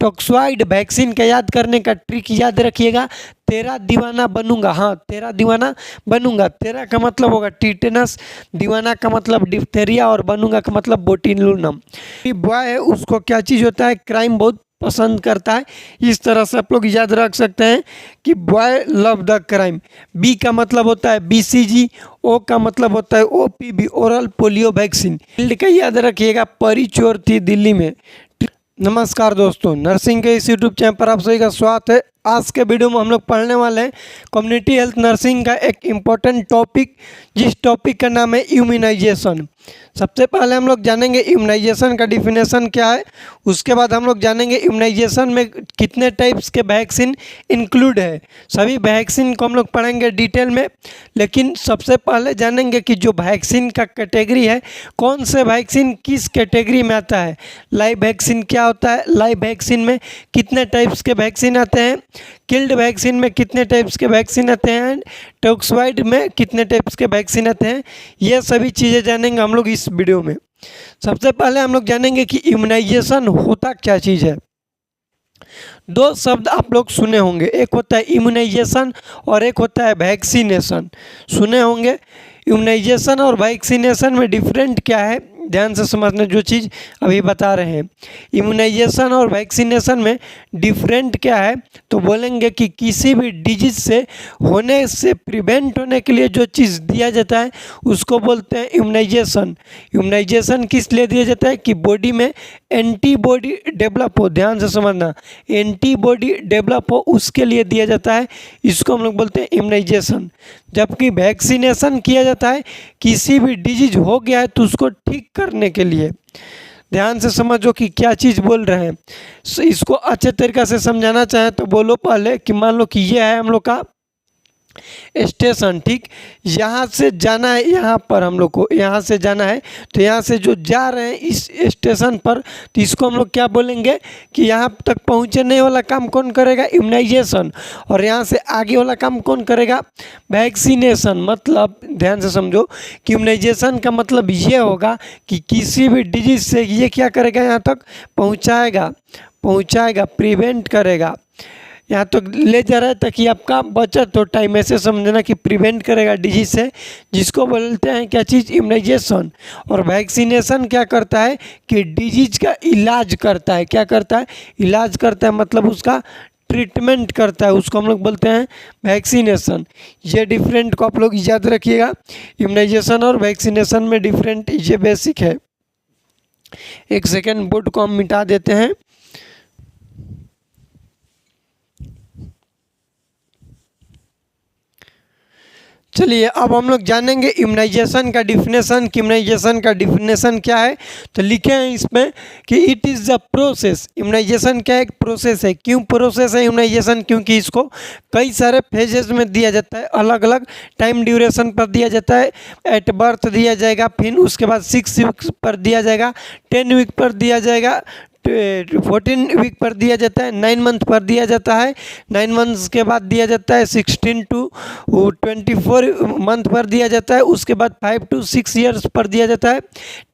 Toxoid vaccine का याद करने का ट्रिक याद रखिएगा, तेरा दीवाना बनूंगा। हाँ, तेरा दीवाना बनूंगा। तेरा का मतलब होगा टीटेनस, दीवाना का मतलब डिप्थेरिया और बनूंगा का मतलब बोट्युलिनम। बॉय है उसको क्या चीज़ होता है, क्राइम बहुत पसंद करता है। इस तरह से आप लोग याद रख सकते हैं कि boy love the crime. B का मतलब होता है बीसीजी, ओ का मतलब होता है OPV, oral polio vaccine. Field का याद रखिएगा, परी चोर थी दिल्ली में। नमस्कार दोस्तों, नर्सिंग के इस यूट्यूब चैनल पर आप सभी का स्वागत है। आज के वीडियो में हम लोग पढ़ने वाले हैं कम्युनिटी हेल्थ नर्सिंग का एक इम्पॉर्टेंट टॉपिक, जिस टॉपिक का नाम है इम्यूनाइजेशन। सबसे पहले हम लोग जानेंगे इम्यूनाइजेशन का डिफिनेशन क्या है। उसके बाद हम लोग जानेंगे इम्यूनाइजेशन में कितने टाइप्स के वैक्सीन इंक्लूड है। सभी वैक्सीन को हम लोग पढ़ेंगे डिटेल में, लेकिन सबसे पहले जानेंगे कि जो वैक्सीन का कैटेगरी है, कौन से वैक्सीन किस कैटेगरी में आता है। लाइव वैक्सीन क्या होता है, लाइव वैक्सीन में कितने टाइप्स के वैक्सीन आते हैं, किल्ड वैक्सीन में कितने टाइप्स के वैक्सीन आते हैं, टॉक्सॉइड में कितने टाइप्स के वैक्सीन आते हैं, ये सभी चीज़ें जानेंगे हम लोग इस वीडियो में। सबसे पहले हम लोग जानेंगे कि इम्यूनाइजेशन होता क्या चीज़ है। दो शब्द आप लोग सुने होंगे, एक होता है इम्यूनाइजेशन और एक होता है वैक्सीनेशन। सुने होंगे। इम्यूनाइजेशन और वैक्सीनेशन में डिफरेंट क्या है, ध्यान से समझना जो चीज़ अभी बता रहे हैं। इम्यूनाइजेशन और वैक्सीनेशन में डिफरेंट क्या है, तो बोलेंगे कि किसी भी डिजीज से होने से प्रिवेंट होने के लिए जो चीज़ दिया जाता है उसको बोलते हैं इम्यूनाइजेशन। इम्यूनाइजेशन किस लिए दिया जाता है कि बॉडी में एंटीबॉडी डेवलप हो, ध्यान से समझना, एंटीबॉडी डेवलप हो उसके लिए दिया जाता है, इसको हम लोग बोलते हैं इम्यूनाइजेशन। जबकि वैक्सीनेशन किया जाता है किसी भी डिजीज हो गया है तो उसको ठीक करने के लिए। ध्यान से समझो कि क्या चीज़ बोल रहे हैं। इसको अच्छे तरीक़े से समझाना चाहें तो बोलो पहले कि मान लो कि ये है हम लोग का स्टेशन, ठीक। यहाँ से जाना है, यहाँ पर हम लोग को यहाँ से जाना है, तो यहाँ से जो जा रहे हैं इस स्टेशन पर, तो इसको हम लोग क्या बोलेंगे कि यहाँ तक पहुँचने वाला काम कौन करेगा, इम्यूनाइजेशन। और यहाँ से आगे वाला काम कौन करेगा, वैक्सीनेशन। मतलब ध्यान से समझो कि इम्यूनाइजेशन का मतलब ये होगा कि किसी भी डिजीज से ये क्या करेगा, यहाँ तक पहुँचाएगा, प्रिवेंट करेगा, यहाँ तो ले जा रहा है ताकि आपका बचत हो टाइम। ऐसे समझना कि प्रिवेंट करेगा डिजीज से, जिसको बोलते हैं क्या चीज़, इम्यूनाइजेशन। और वैक्सीनेशन क्या करता है कि डिजीज का इलाज करता है। क्या करता है, इलाज करता है, मतलब उसका ट्रीटमेंट करता है, उसको हम लोग बोलते हैं वैक्सीनेशन। ये डिफरेंट को आप लोग याद रखिएगा, इम्यूनाइजेशन और वैक्सीनेशन में डिफरेंट ये बेसिक है। एक सेकेंड, बोर्ड को हम मिटा देते हैं। चलिए अब हम लोग जानेंगे इम्यूनाइजेशन का डिफिनेशन कि इम्यूनाइजेशन का डिफिनेशन क्या है। तो लिखे हैं इसमें कि it is the process. Immunization क्या एक प्रोसेस है। क्यों प्रोसेस है इम्यूनाइजेशन, क्योंकि इसको कई सारे फेजेस में दिया जाता है, अलग अलग टाइम ड्यूरेशन पर दिया जाता है। एट बर्थ दिया जाएगा, फिर उसके बाद 6 वीक्स पर दिया जाएगा, 10 वीक पर दिया जाएगा, 14 वीक पर दिया जाता है, 9 मंथ पर दिया जाता है, 9 मंथ्स के बाद दिया जाता है 16 to 24 मंथ पर दिया जाता है, उसके बाद 5 to 6 ईयर्स पर दिया जाता है,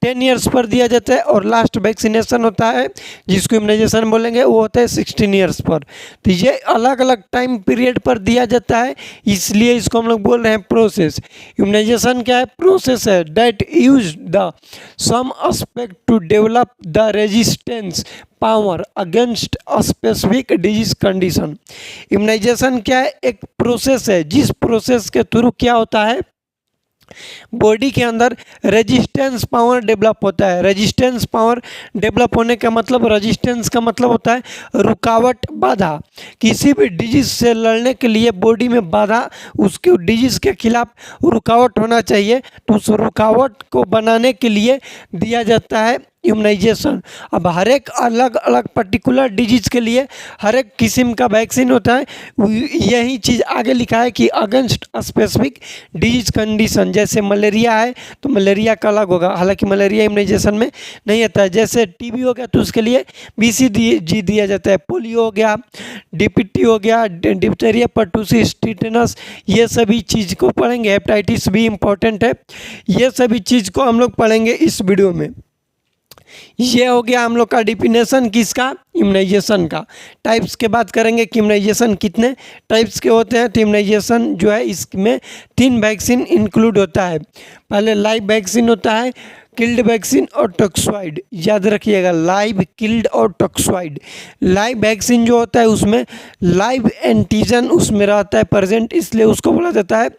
10 ईयर्स पर दिया जाता है, और लास्ट वैक्सीनेशन होता है जिसको इम्यूनाइजेशन बोलेंगे, वो होता है 16 ईयर्स पर। तो ये अलग अलग टाइम पीरियड पर दिया जाता है, इसलिए इसको हम लोग बोल रहे हैं प्रोसेस। इम्यूनाइजेशन क्या है, प्रोसेस है that use the some aspect to develop the resistance power against a specific disease condition. Immunization क्या है, एक प्रोसेस है, जिस प्रोसेस के थ्रू क्या होता है, बॉडी के अंदर रेजिस्टेंस पावर डेवलप होता है। रेजिस्टेंस पावर डेवलप होने का मतलब, रेजिस्टेंस का मतलब होता है रुकावट, बाधा। किसी भी डिजीज से लड़ने के लिए बॉडी में बाधा, उसके डिजीज के खिलाफ रुकावट होना चाहिए, तो उस रुकावट को बनाने के लिए दिया जाता है इम्यूनाइजेशन। अब हर एक अलग अलग पर्टिकुलर डिजीज के लिए हर एक किस्म का वैक्सीन होता है। यही चीज़ आगे लिखा है कि अगेंस्ट स्पेसिफिक डिजीज कंडीशन। जैसे मलेरिया है तो मलेरिया का अलग होगा, हालांकि मलेरिया इम्यूनाइजेशन में नहीं आता है। जैसे टीबी हो गया तो उसके लिए BCG दिया जाता है। पोलियो हो गया, DPT हो गया, डिप्थेरिया, पर्टूसिस, टीटेनस, ये सभी चीज़ को पढ़ेंगे। हेपेटाइटिस भी इम्पोर्टेंट है, ये सभी चीज़ को हम लोग पढ़ेंगे इस वीडियो में। ये हो गया हम लोग का डिफिनेशन किसका, इम्यूनाइजेशन का। टाइप्स के बात करेंगे कि इम्यूनाइजेशन कितने टाइप्स के होते हैं। तो इम्यूनाइजेशन जो है इसमें 3 वैक्सीन इंक्लूड होता है। पहले लाइव वैक्सीन होता है, किल्ड वैक्सीन और टॉक्सॉइड। याद रखिएगा, लाइव, किल्ड और टॉक्सॉइड। लाइव वैक्सीन जो होता है उसमें लाइव एंटीजन उसमें रहता है प्रेजेंट, इसलिए उसको बोला जाता है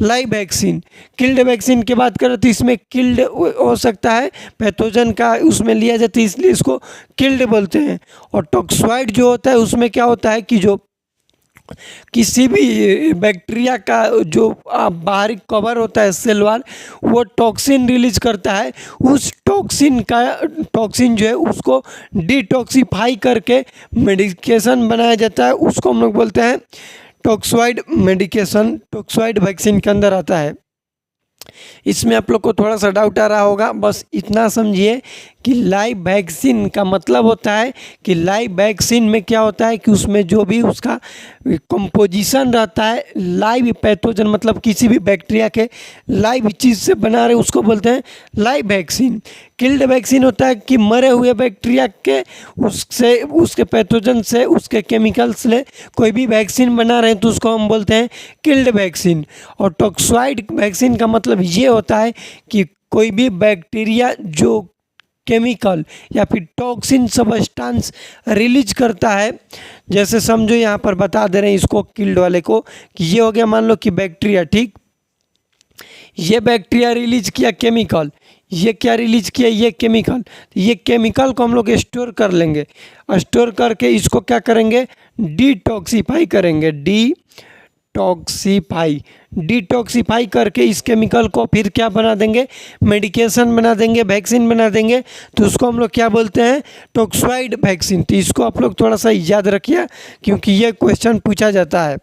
लाइव वैक्सीन। किल्ड वैक्सीन की बात करें तो इसमें किल्ड हो सकता है, पैथोजन का उसमें लिया जाता है, इसलिए इसको किल्ड बोलते हैं। और टॉक्सॉइड जो होता है उसमें क्या होता है कि जो किसी भी बैक्टीरिया का जो बाहरी कवर होता है सेल वाल, वो टॉक्सिन रिलीज करता है। उस टॉक्सिन जो है उसको डिटॉक्सिफाई करके मेडिकेशन बनाया जाता है, उसको हम लोग बोलते हैं टॉक्सॉइड मेडिकेशन। टॉक्सॉइड वैक्सीन के अंदर आता है। इसमें आप लोग को थोड़ा सा डाउट आ रहा होगा, बस इतना समझिए कि लाइव वैक्सीन का मतलब होता है कि लाइव वैक्सीन में क्या होता है कि उसमें जो भी उसका कंपोजिशन रहता है लाइव पैथोजन, मतलब किसी भी बैक्टीरिया के लाइव चीज़ से बना रहे, उसको बोलते हैं लाइव वैक्सीन। किल्ड वैक्सीन होता है कि मरे हुए बैक्टीरिया के उससे उसके पैथोजन से उसके केमिकल्स से कोई भी वैक्सीन बना रहे हैं तो उसको हम बोलते हैं किल्ड वैक्सीन। और टॉक्सॉइड वैक्सीन का मतलब ये होता है कि कोई भी बैक्टीरिया जो केमिकल या फिर टॉक्सिन सब्सटेंस रिलीज करता है, जैसे समझो यहाँ पर बता दे रहे हैं इसको किल्ड वाले को कि ये हो गया मान लो कि बैक्टीरिया, ठीक, ये बैक्टीरिया रिलीज किया केमिकल, ये क्या रिलीज किया, ये केमिकल। ये केमिकल को हम लोग स्टोर कर लेंगे, स्टोर करके इसको क्या करेंगे, डिटॉक्सिफाई करेंगे, डिटॉक्सिफाई करके इस केमिकल को फिर क्या बना देंगे, मेडिकेशन बना देंगे, वैक्सीन बना देंगे। तो उसको हम लोग क्या बोलते हैं, टॉक्सॉइड वैक्सीन। तो इसको आप लोग थोड़ा सा याद रखिए क्योंकि ये क्वेश्चन पूछा जाता है।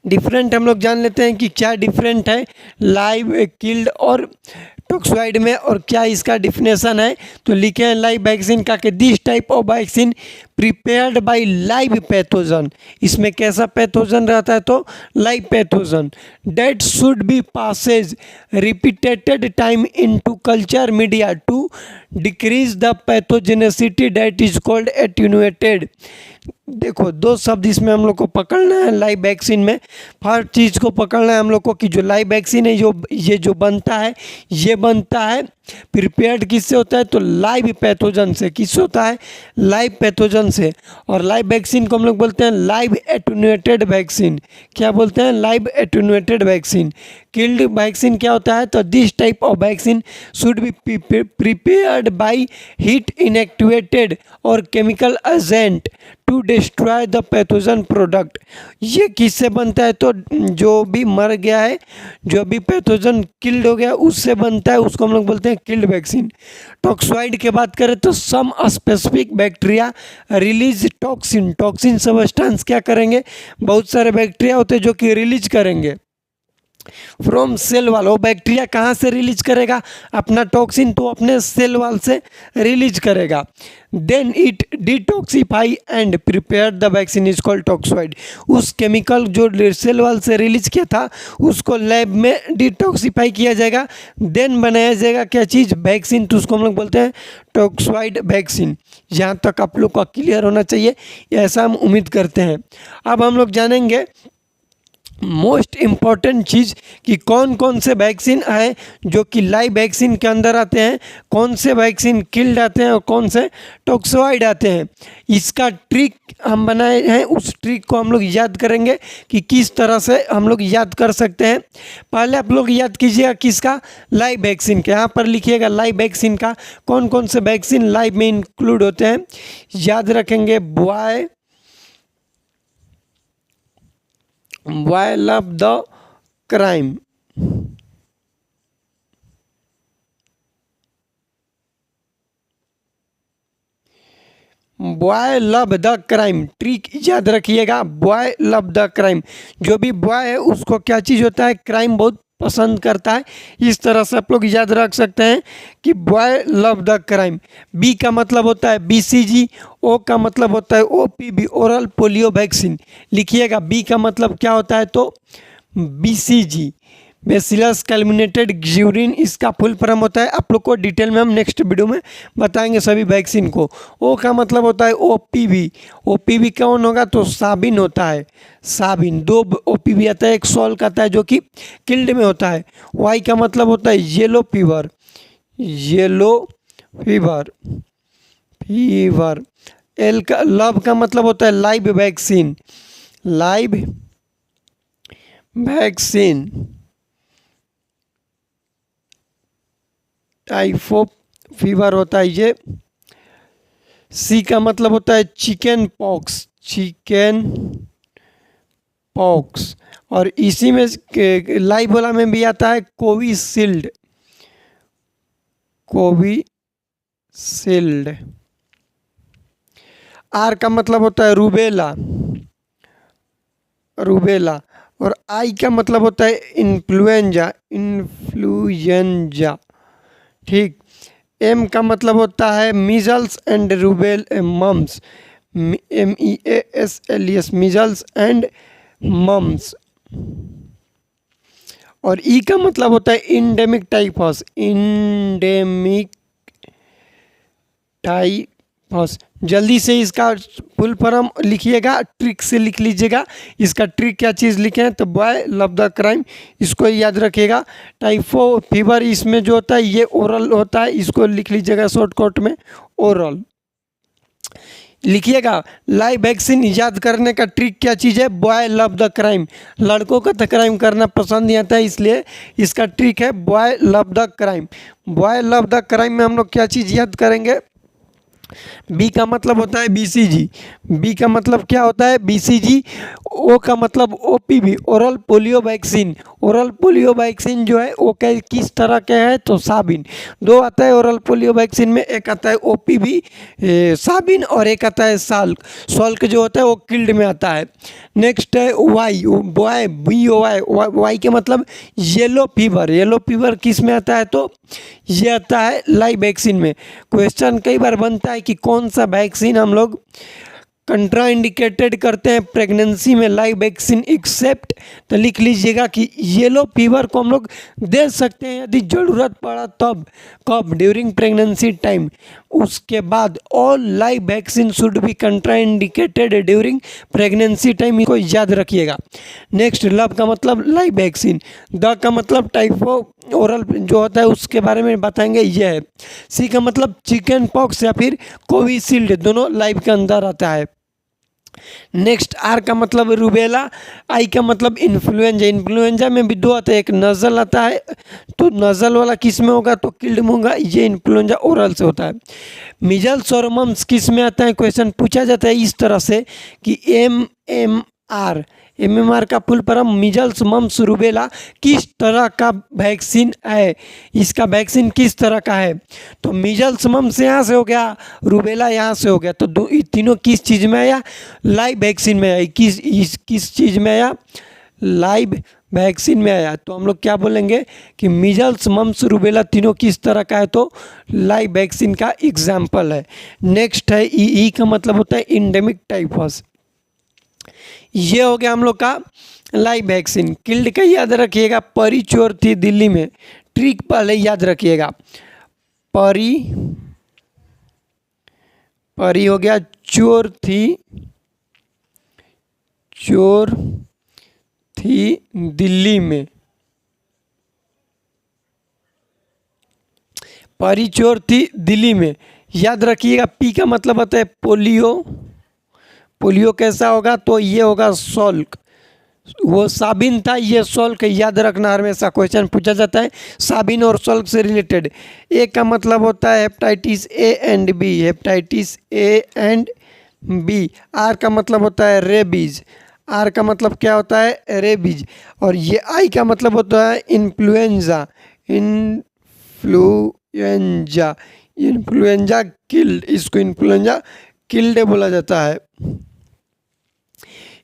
डिफरेंट हम लोग जान लेते हैं कि क्या डिफरेंट है लाइव, किल्ड और टॉक्सॉइड में और क्या इसका डिफिनेशन है। तो लिखे हैं लाइव वैक्सीन का कि this type of vaccine prepared by live pathogen. इसमें कैसा पैथोजन रहता है, तो live pathogen. That should be passages repeated time into culture media to decrease the pathogenicity, that is called attenuated. देखो, 2 शब्द इसमें हम लोग को पकड़ना है लाइव वैक्सीन में। हर चीज़ को पकड़ना है हम लोग को कि जो लाइव वैक्सीन है ये जो बनता है, ये बनता है प्रिपेयर्ड किससे होता है, तो लाइव पैथोजन से। किससे होता है, लाइव पैथोजन से। और लाइव वैक्सीन को हम लोग बोलते हैं लाइव एटेन्यूएटेड वैक्सीन। क्या बोलते हैं, live attenuated vaccine. Killed vaccine क्या होता है, तो this type of vaccine should be prepared by heat inactivated और chemical agent to destroy the pathogen product. ये किससे बनता है, तो जो भी मर गया है, जो भी पैथोजन किल्ड हो गया उससे बनता है, उसको हम लोग बोलते हैं किल्ड वैक्सीन। टॉक्सॉइड की बात करें तो some specific bacteria release toxin substance क्या करेंगे, बहुत सारे बैक्टीरिया होते हैं जो कि रिलीज करेंगे फ्रॉम सेल वाल। वो बैक्टीरिया कहाँ से रिलीज करेगा, अपना टॉक्सिन तो अपने सेल वाल से रिलीज करेगा। Then it detoxify and prepare the vaccine is called toxoid. उस केमिकल जो सेल वाल से रिलीज किया था उसको लैब में डिटॉक्सिफाई किया जाएगा, देन बनाया जाएगा क्या चीज़, वैक्सीन। तो उसको हम लोग बोलते हैं टॉक्सॉइड वैक्सीन। यहाँ तक आप लोग का क्लियर होना चाहिए, ऐसा हम उम्मीद करते हैं। अब हम लोग जानेंगे मोस्ट इम्पॉर्टेंट चीज़ कि कौन कौन से वैक्सीन है जो कि लाइव वैक्सीन के अंदर आते हैं, कौन से वैक्सीन किल्ड आते हैं और कौन से टॉक्सॉइड आते हैं। इसका ट्रिक हम बनाए हैं, उस ट्रिक को हम लोग याद करेंगे कि किस तरह से हम लोग याद कर सकते हैं। पहले आप लोग याद कीजिएगा किसका, लाइव वैक्सीन के। यहाँ पर लिखिएगा लाइव वैक्सीन का कौन कौन से वैक्सीन लाइव में इंक्लूड होते हैं। याद रखेंगे Why love the crime, boy love the crime. Trick याद रखिएगा, बॉय लव द क्राइम। जो भी बॉय है उसको क्या चीज़ होता है, क्राइम बहुत पसंद करता है। इस तरह से आप लोग याद रख सकते हैं कि boy love the crime. B का मतलब होता है BCG, ओ का मतलब होता है OPV, ओरल पोलियो वैक्सीन। लिखिएगा बी का मतलब क्या होता है, तो BCG। बेसिलस कैलमिनेटेड ग्यूरिन इसका फुल फॉर्म होता है। आप लोग को डिटेल में हम नेक्स्ट वीडियो में बताएंगे सभी वैक्सीन को। ओ का मतलब होता है ओपीवी। ओपीवी कौन होगा तो साबिन होता है, साबिन। दो ओपीवी आता है, एक सॉल्क आता है जो कि किल्ड में होता है। वाई का मतलब होता है yellow fever, yellow fever, fever. L का लव का मतलब होता है live vaccine, live vaccine. Typhoid fever होता है ये। सी का मतलब होता है चिकन पॉक्स, चिकन पॉक्स। और इसी में लाइव वाला में भी आता है कोविशील्ड, कोविशील्ड। आर का मतलब होता है रूबेला, रूबेला। और आई का मतलब होता है इन्फ्लुएंजा, इन्फ्लुएंजा। ठीक। एम का मतलब होता है measles and rubella mumps, MEASLES, measles and mumps. और ई का मतलब होता है इंडेमिक टाइफस, इंडेमिक टाइफस। जल्दी से इसका फुल फॉर्म लिखिएगा, ट्रिक से लिख लीजिएगा। इसका ट्रिक क्या चीज़ लिखे हैं तो बॉय लव द क्राइम, इसको याद रखिएगा। टाइफो फीवर इसमें जो होता है ये ओरल होता है, इसको लिख लीजिएगा शॉर्टकट में ओरल लिखिएगा। लाइव वैक्सीन याद करने का ट्रिक क्या चीज़ है, बॉय लव द क्राइम। लड़कों को तो क्राइम करना पसंद नहीं आता है, इसलिए इसका ट्रिक है boy love the crime. Boy love the crime में हम लोग क्या चीज़ याद करेंगे, बी का मतलब होता है बीसीजी। बी का मतलब क्या होता है बीसीजी। ओ का मतलब OPV, oral polio vaccine. Oral polio vaccine जो है वो किस तरह के है तो साबिन। दो आता है ओरल पोलियो वैक्सीन में, एक आता है ओपीवी साबिन और एक आता है साल्क। सॉल्क जो होता है वो किल्ड में आता है। नेक्स्ट है वाई, बॉय BOY। वाई के मतलब येलो फीवर। येलो फीवर किस में आता है तो ये आता है लाइव वैक्सीन में। क्वेश्चन कई बार बनता है कि कौन सा वैक्सीन हम लोग कंट्रा इंडिकेटेड करते हैं प्रेगनेंसी में लाइव वैक्सीन एक्सेप्ट, तो लिख लीजिएगा कि येलो फीवर को हम लोग दे सकते हैं यदि ज़रूरत पड़ा तब। कब, ड्यूरिंग प्रेगनेंसी टाइम। उसके बाद all live vaccine should B कंट्रा indicated during pregnancy time, इसको याद रखिएगा। नेक्स्ट लव का मतलब लाइव वैक्सीन। द का मतलब टाइफो ओरल जो होता है उसके बारे में बताएंगे, ये है। सी का मतलब चिकन पॉक्स या फिर कोविशील्ड, दोनों लाइव के अंदर आता है। नेक्स्ट आर का मतलब रूबेला। आई का मतलब इन्फ्लुएंजा। इन्फ्लुएंजा में भी दो आते हैं, एक नज़ल आता है तो नज़ल वाला किस में होगा तो किल्ड में होगा, ये इन्फ्लुएंजा ओरल से होता है। मिजल्स और मम्स किस में आता है, क्वेश्चन पूछा जाता है इस तरह से कि MMR का full form measles mumps rubella किस तरह का वैक्सीन है, इसका वैक्सीन किस तरह का है तो मिजल्स मम्स यहाँ से हो गया, रूबेला यहाँ से हो गया। तो तीनों किस चीज़ में आया, लाइव वैक्सीन में आया। किस चीज़ में आया, लाइव वैक्सीन में आया। तो हम लोग क्या बोलेंगे कि मिजल्स मम्स रूबेला तीनों किस तरह का है तो लाइव वैक्सीन का एग्जाम्पल है। नेक्स्ट है ई का मतलब होता है इंडेमिक टाइफस। ये हो गया हम लोग का लाइव वैक्सीन। किल्ड का याद रखिएगा, परी चोर थी दिल्ली में। ट्रिक पहले याद रखिएगा, परी हो गया, चोर थी दिल्ली में। परी चोर थी दिल्ली में, याद रखिएगा। पी का मतलब होता है पोलियो। पोलियो कैसा होगा तो ये होगा सॉल्क। वो साबिन था, ये सॉल्क, याद रखना हमेशा क्वेश्चन पूछा जाता है साबिन और सॉल्क से रिलेटेड। ए का मतलब होता है hepatitis A and B, hepatitis A and B। R का मतलब होता है रेबीज। आर का मतलब क्या होता है रेबीज। और ये आई का मतलब होता है इन्फ्लुएंजा। इन्फ्लुएंजा, इन्फ्लुएंजा किल्ड, इसको इन्फ्लुएंजा किल्ड बोला जाता है।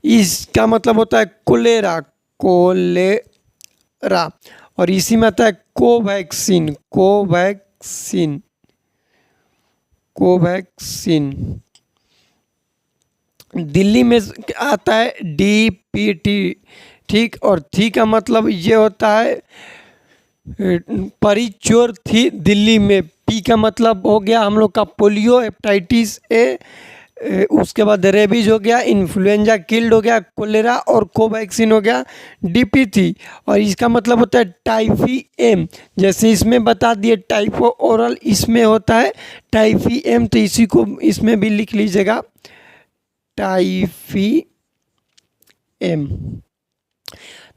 इसका मतलब होता है कोलेरा, कोलेरा। और इसी में आता है कोवैक्सीन, कोवैक्सीन, कोवैक्सीन। दिल्ली में आता है DPT, ठीक, और थी का मतलब ये होता है परी चोर थी दिल्ली में। पी का मतलब हो गया हम लोग का पोलियो, हेपेटाइटिस ए, उसके बाद रेबीज हो गया, इन्फ्लुएंजा किल्ड हो गया, कोलेरा और कोवैक्सीन हो गया डीपी थी। और इसका मतलब होता है टाइफी एम, जैसे इसमें बता दिए टाइफो ओरल, इसमें होता है टाइफी एम, तो इसी को इसमें भी लिख लीजिएगा टाइफी एम।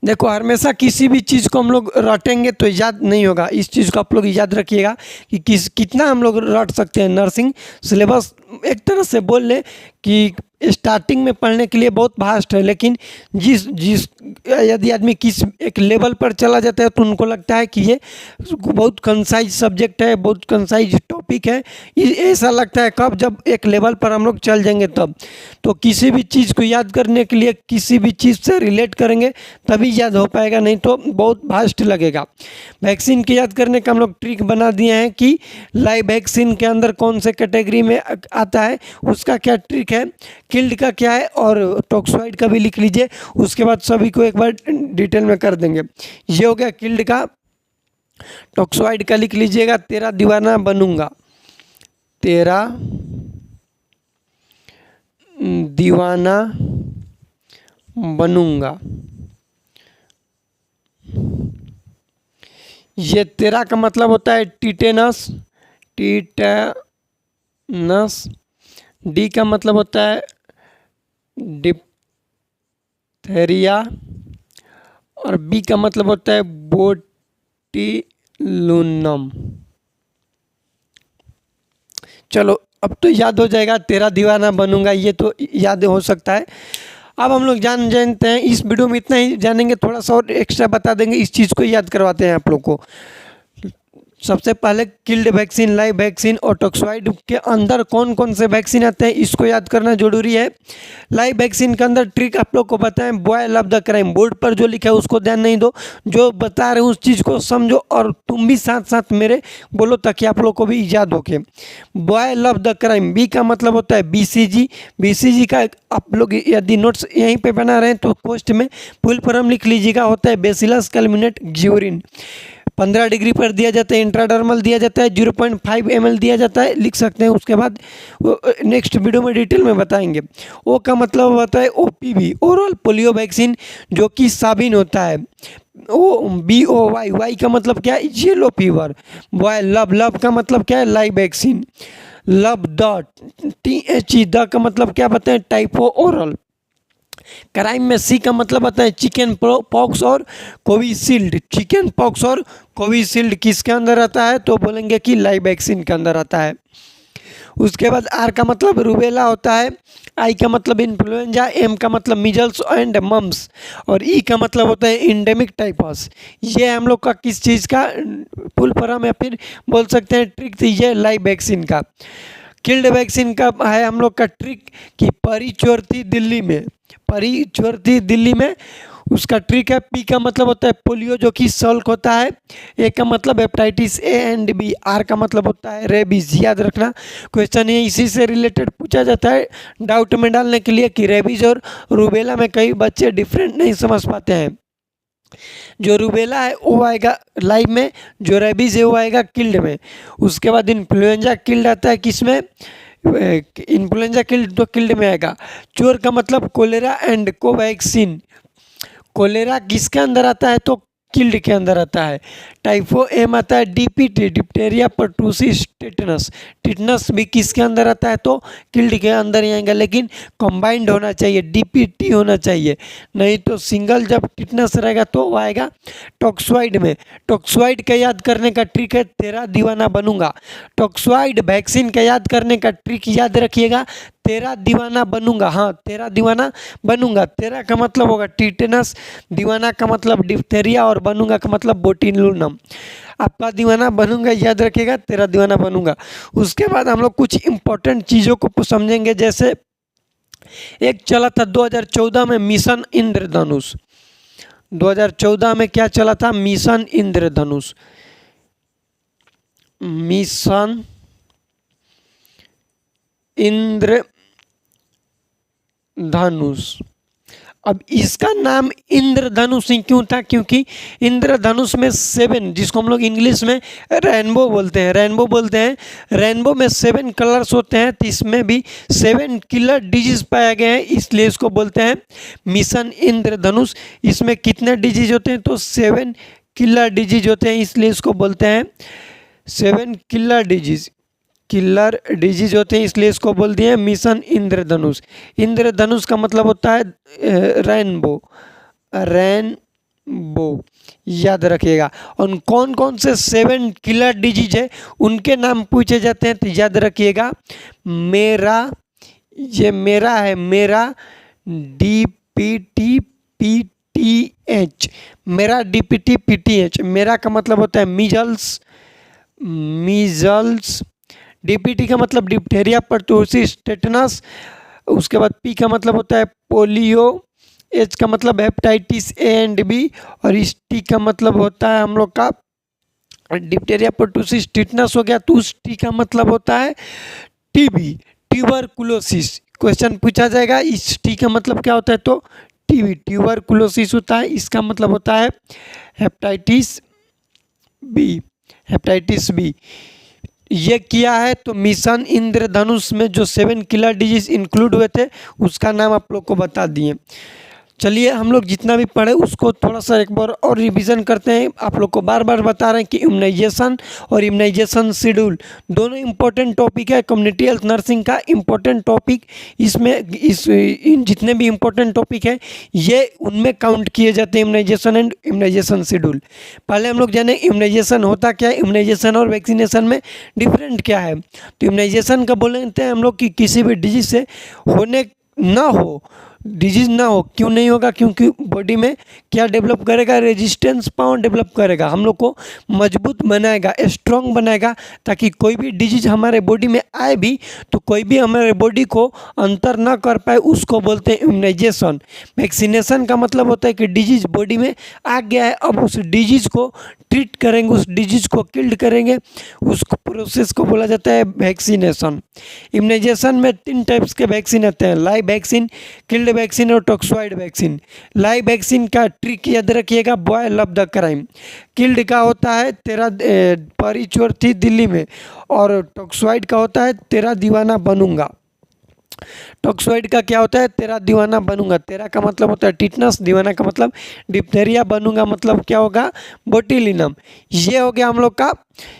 देखो हमेशा किसी भी चीज़ को हम लोग रटेंगे तो याद नहीं होगा, इस चीज़ को आप लोग याद रखिएगा कि कितना हम लोग रट सकते हैं। नर्सिंग सिलेबस एक तरह से बोल लें कि स्टार्टिंग में पढ़ने के लिए बहुत वास्ट है, लेकिन जिस जिस यदि आदमी किस एक लेवल पर चला जाता है तो उनको लगता है कि ये बहुत कंसाइज सब्जेक्ट है, बहुत कंसाइज टॉपिक है। ऐसा लगता है कब, जब एक लेवल पर हम लोग चल जाएंगे तब। तो किसी भी चीज़ को याद करने के लिए किसी भी चीज़ से रिलेट करेंगे तभी याद हो पाएगा, नहीं तो बहुत वास्ट लगेगा। वैक्सीन के याद करने का हम लोग ट्रिक बना दिए हैं कि लाइव वैक्सीन के अंदर कौन से कैटेगरी में आता है, उसका क्या ट्रिक है, किल्ड का क्या है, और टॉक्सोइड का भी लिख लीजिए। उसके बाद सभी को एक बार डिटेल में कर देंगे। ये हो गया किल्ड का। टॉक्सोइड का लिख लीजिएगा तेरा दीवाना बनूंगा, तेरा दीवाना बनूंगा। ये तेरा का मतलब होता है टिटेनस, टिटेनस। डी का मतलब होता है डिप्थेरिया, और बी का मतलब होता है बोटिलुनम। चलो अब तो याद हो जाएगा, तेरा दीवाना बनूंगा, ये तो याद हो सकता है। अब हम लोग जानते हैं, इस वीडियो में इतना ही जानेंगे, थोड़ा सा और एक्स्ट्रा बता देंगे, इस चीज़ को याद करवाते हैं आप लोग को। सबसे पहले किल्ड वैक्सीन, लाइव वैक्सीन और टॉक्सोइड के अंदर कौन कौन से वैक्सीन आते हैं इसको याद करना जरूरी है। लाइव वैक्सीन के अंदर ट्रिक आप लोग को बताएं, boy love the crime, board पर जो लिखा है उसको ध्यान नहीं दो, जो बता रहे हैं उस चीज़ को समझो, और तुम भी साथ साथ मेरे बोलो ताकि आप लोग को भी याद हो के। Boy love the crime, B का मतलब होता है बीसीजी। बीसीजी का आप लोग यदि नोट्स यहीं पे बना रहे हैं तो पोस्ट में फुल फॉर्म लिख लीजिएगा, होता है बेसिलस कैल्मिनेट ग्यूरिन। 15 डिग्री पर दिया जाता है, इंट्राडर्मल दिया जाता है, 0.5 ml दिया जाता है, लिख सकते हैं। उसके बाद नेक्स्ट वीडियो में डिटेल में बताएंगे। ओ का मतलब होता है ओपीवी, ओरल पोलियो वैक्सीन, जो कि साबिन होता है। ओ BOY, वाई का मतलब क्या है, yellow fever. Boy love, love का मतलब क्या है, live vaccine. Love the, THE, the का मतलब क्या बताएं, टाइफो ओरल। क्राइम में सी का मतलब आता है चिकन पॉक्स और कोविशील्ड। चिकन पॉक्स और कोविशील्ड किसके अंदर आता है, तो बोलेंगे कि लाइव वैक्सीन के अंदर आता है। उसके बाद आर का मतलब रूबेला होता है, आई का मतलब इन्फ्लुएंजा, एम का मतलब मिजल्स एंड मम्स, और ई का मतलब होता है इंडेमिक टाइफस। ये हम लोग का किस चीज़ का फुल फॉर्म या फिर बोल सकते हैं ट्रिक थी ये लाइव वैक्सीन का। किल्ड वैक्सीन का है हम लोग का ट्रिक कि परी चोर थी दिल्ली में, परी चोर थी दिल्ली में, उसका ट्रिक है। पी का मतलब होता है पोलियो, जो कि सल्क होता है। ए का मतलब hepatitis A and B. R का मतलब होता है रेबीज। याद रखना, क्वेश्चन ये इसी से रिलेटेड पूछा जाता है डाउट में डालने के लिए कि रेबीज और रूबेला में कई बच्चे डिफरेंट नहीं समझ पाते हैं। जो रूबेला है वो आएगा लाइव में, जो रेबीज है वो आएगा किल्ड में। उसके बाद इन्फ्लुएंजा किल्ड आता है किसमें, इन्फ्लुएंजा किल्ड तो किल्ड में आएगा। चोर का मतलब कोलेरा एंड कोवैक्सीन। कोलेरा किसके अंदर आता है, तो किल्ड के अंदर आता है। टाइफो एम आता है DPT, Diptera pertussis tetanus. Tetanus भी किसके अंदर आता है, तो किल्ड के अंदर ही आएगा, लेकिन कंबाइंड होना चाहिए, DPT होना चाहिए, नहीं तो सिंगल जब टिटनस रहेगा तो वो आएगा टॉक्सोइड में। टॉक्सोइड का याद करने का ट्रिक है तेरा दीवाना बनूंगा। टॉक्सोइड वैक्सीन का याद करने का ट्रिक याद रखिएगा, तेरा दीवाना बनूंगा। हाँ, तेरा दीवाना बनूंगा। तेरा का मतलब होगा टिटेनस, दीवाना का मतलब डिप्थेरिया, और बनूंगा का मतलब बोटिलुनम। आपका दीवाना बनूंगा याद रखिएगा, तेरा दीवाना बनूंगा। उसके बाद हम लोग कुछ इंपॉर्टेंट चीज़ों को समझेंगे, जैसे एक चला था 2014 में मिशन इंद्रधनुष। 2014 में क्या चला था, मिशन इंद्रधनुष। मिशन इंद्रधनुष। अब इसका नाम इंद्रधनुष ही क्यों था, क्योंकि इंद्रधनुष में 7, जिसको हम लोग इंग्लिश में रेनबो बोलते हैं, रेनबो में 7 कलर्स होते हैं, तो इसमें भी 7 किलर डिजीज पाया गया है, इसलिए इसको बोलते हैं मिशन इंद्रधनुष। इसमें कितने डिजीज होते हैं, तो 7 किलर डिजीज होते हैं, इसलिए इसको बोलते हैं 7 किलर डिजीज होते हैं, इसलिए इसको बोल दिए मिशन इंद्रधनुष। इंद्रधनुष का मतलब होता है रेनबो, याद रखिएगा। और कौन कौन से 7 किलर डिजीज है उनके नाम पूछे जाते हैं, तो याद रखिएगा मेरा DPT-PTH, मेरा DPT-PTH। मेरा का मतलब होता है मीजल्स, DPT का मतलब डिप्थेरिया, परटूसिस, टेटनस। उसके बाद P का मतलब होता है पोलियो, H का मतलब हेपेटाइटिस A एंड B, और इस T का मतलब होता है हम लोग का डिप्थेरिया, परटूसिस, टेटनस हो गया, तो उस T का मतलब होता है TB, ट्यूबरकुलोसिस। क्वेश्चन पूछा जाएगा इस T का मतलब क्या होता है, तो TB, ट्यूबरकुलोसिस होता है, इसका मतलब होता है हेपेटाइटिस बी। ये किया है, तो मिशन इंद्रधनुष में जो 7 किलर डिजीज इंक्लूड हुए थे उसका नाम आप लोग को बता दिए। चलिए हम लोग जितना भी पढ़े उसको थोड़ा सा एक बार और रिवीजन करते हैं। आप लोग को बार बार बता रहे हैं कि इम्यूनाइजेशन और इम्यूनाइजेशन शेड्यूल दोनों इंपॉर्टेंट टॉपिक है, कम्युनिटी हेल्थ नर्सिंग का इंपॉर्टेंट टॉपिक। इसमें इन जितने भी इंपॉर्टेंट टॉपिक है ये उनमें काउंट किए जाते हैं, इम्यूनाइजेशन एंड इम्यूनाइजेशन शेड्यूल। पहले हम लोग जाने इम्यूनाइजेशन होता क्या है, इम्यूनाइजेशन और वैक्सीनेशन में डिफरेंट क्या है। तो इम्यूनाइजेशन का बोलते हैं हम लोग कि किसी भी डिजीज से डिजीज ना हो। क्यों नहीं होगा, क्योंकि बॉडी में क्या डेवलप करेगा, रेजिस्टेंस पावर डेवलप करेगा, हम लोग को मजबूत बनाएगा, स्ट्रॉन्ग बनाएगा, ताकि कोई भी डिजीज हमारे बॉडी में आए भी तो कोई भी हमारे बॉडी को अंतर ना कर पाए, उसको बोलते हैं इम्यूनाइजेशन। वैक्सीनेशन का मतलब होता है कि डिजीज बॉडी में आ गया है, अब उस डिजीज को ट्रीट करेंगे, उस डिजीज को किल्ड करेंगे, उस प्रोसेस को बोला जाता है वैक्सीनेशन। इम्यूनाइजेशन में 3 टाइप्स के वैक्सीन आते हैं, लाइव वैक्सीन, किल्ड वैक्सीन और टॉक्सॉइड वैक्सीन। लाइव वैक्सीन का ट्रिक याद रखिएगा, boy love the crime. Killed का होता है तेरा परी चोर थी दिल्ली में, और टॉक्सॉइड का होता है तेरा दीवाना बनूंगा। टॉक्सॉइड का क्या होता है, तेरा दीवाना बनूंगा। तेरा का मतलब होता है टिटनस, दीवाना का मतलब डिप्थेरिया, बनूंगा मतलब क्या होगा, बोtulinum। ये हो गया हम लोग का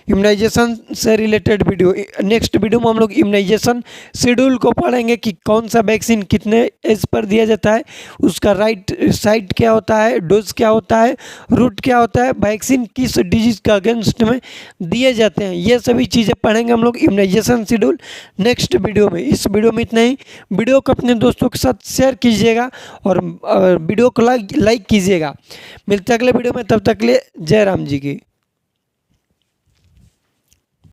इम्यूनाइजेशन से रिलेटेड वीडियो। नेक्स्ट वीडियो में हम लोग इम्यूनाइजेशन शेड्यूल को पढ़ेंगे कि कौन सा वैक्सीन कितने एज पर दिया जाता है, उसका राइट साइड क्या होता है, डोज क्या होता है, रूट क्या होता है, वैक्सीन किस डिजीज का अगेंस्ट में दिए जाते हैं, ये सभी चीज़ें पढ़ेंगे हम लोग इम्यूनाइजेशन शेड्यूल नेक्स्ट वीडियो में। इस वीडियो में इतना ही। वीडियो को अपने दोस्तों के साथ शेयर कीजिएगा और वीडियो को लाइक कीजिएगा। मिलते हैं अगले वीडियो में, तब तक के लिए जय राम जी की।